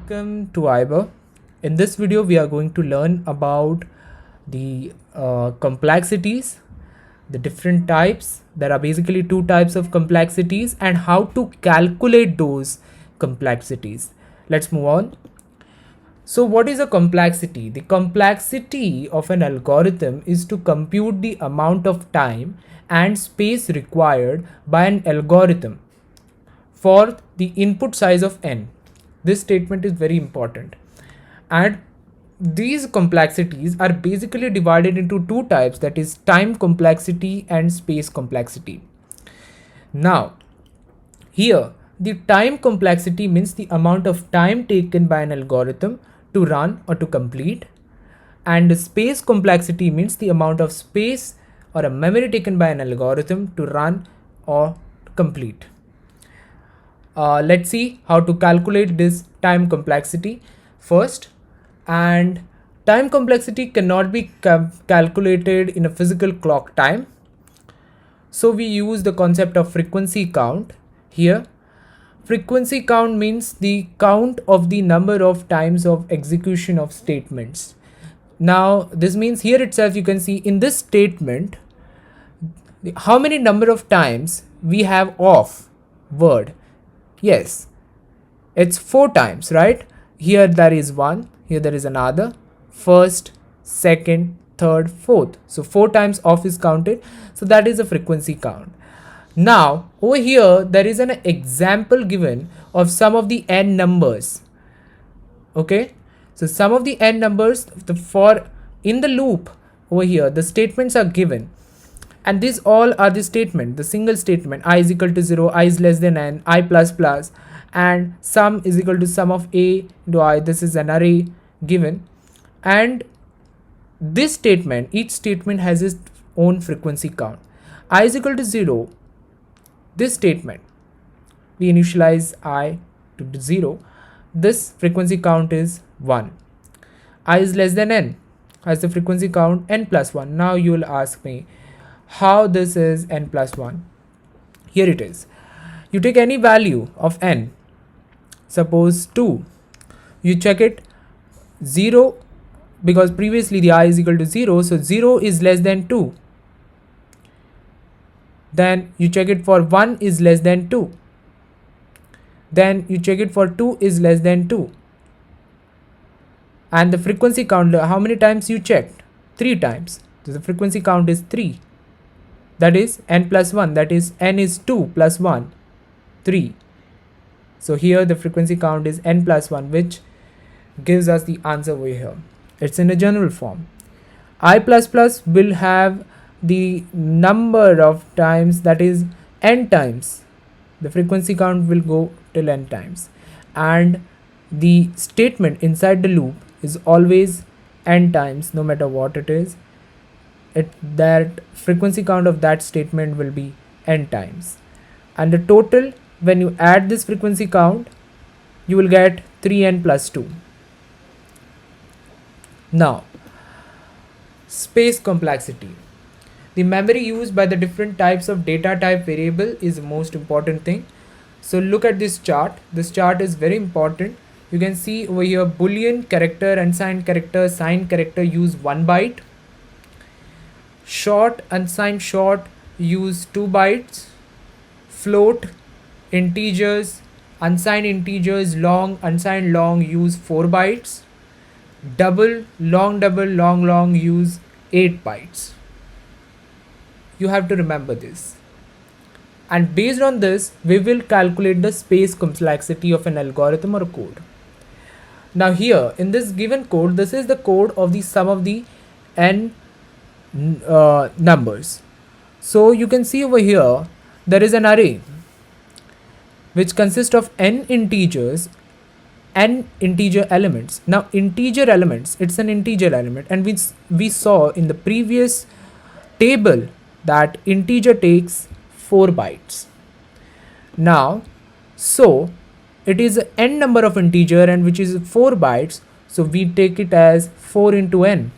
Welcome to IBER. In this video, we are going to learn about the complexities, the different types. There are basically two types of complexities and how to calculate those complexities. Let's move on. So what is a complexity? The complexity of an algorithm is to compute the amount of time and space required by an algorithm for the input size of n. This statement is very important. And these complexities are basically divided into two types, that is time complexity and space complexity. Now, here the time complexity means the amount of time taken by an algorithm to run or to complete, and the space complexity means the amount of space or a memory taken by an algorithm to run or complete. Let's see how to calculate this time complexity first. And time complexity cannot be calculated in a physical clock time, so we use the concept of frequency count here. Frequency count means the count of the number of times of execution of statements. Now this means here itself you can see in this statement how many number of times we have of word. Yes, it's 4 times, right? Here there is one, here there is another, first, second, third, fourth. So 4 times of is counted. So that is a frequency count. Now over here there is an example given of some of the n numbers. Okay, so some of the n numbers for in the loop over here the statements are given. And these all are the statement, the single statement, I is equal to 0, I is less than n, I plus plus, and sum is equal to sum of a into I. This is an array given. And this statement, each statement has its own frequency count. I is equal to 0, this statement, we initialize I to 0. This frequency count is 1. I is less than n has the frequency count n plus 1. Now you will ask me, how this is n plus 1? Here it is. You take any value of n, suppose 2, you check it 0, because previously the I is equal to 0, so 0 is less than 2. Then you check it for 1 is less than 2. Then you check it for 2 is less than 2. And the frequency count, how many times you checked? 3 times. So the frequency count is 3. That is n plus 1, that is n is 2 plus 1, 3. So here the frequency count is n plus 1, which gives us the answer over here. It's in a general form. I plus plus will have the number of times, that is n times. The frequency count will go till n times. And the statement inside the loop is always n times, no matter what it is. That frequency count of that statement will be n times, and the total, when you add this frequency count, you will get 3n plus 2. Now, space complexity. The memory used by the different types of data type variable is the most important thing. So look at this chart. This chart is very important. You can see over here boolean, character, unsigned character, signed character use 1 byte. Short, unsigned short use 2 bytes. Float, integers, unsigned integers, long, unsigned long use 4 bytes. Double, long use 8 bytes. You have to remember this. And based on this, we will calculate the space complexity of an algorithm or code. Now here in this given code, this is the code of the sum of the n numbers. So you can see over here there is an array which consists of n integers, n integer elements. Now integer elements, it's an integer element, and we saw in the previous table that integer takes 4 bytes. Now so it is n number of integer and which is 4 bytes, so we take it as 4 into n.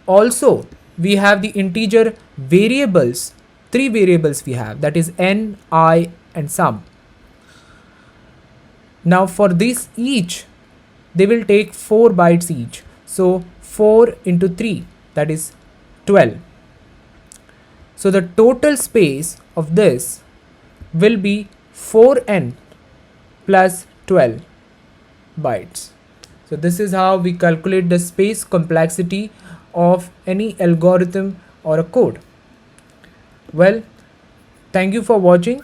Also we have the integer variables, 3 variables we have, that is n, I, and sum. Now for this each, they will take 4 bytes each. So 4 into 3, that is 12. So the total space of this will be 4n plus 12 bytes. So this is how we calculate the space complexity of any algorithm or a code. Well, thank you for watching.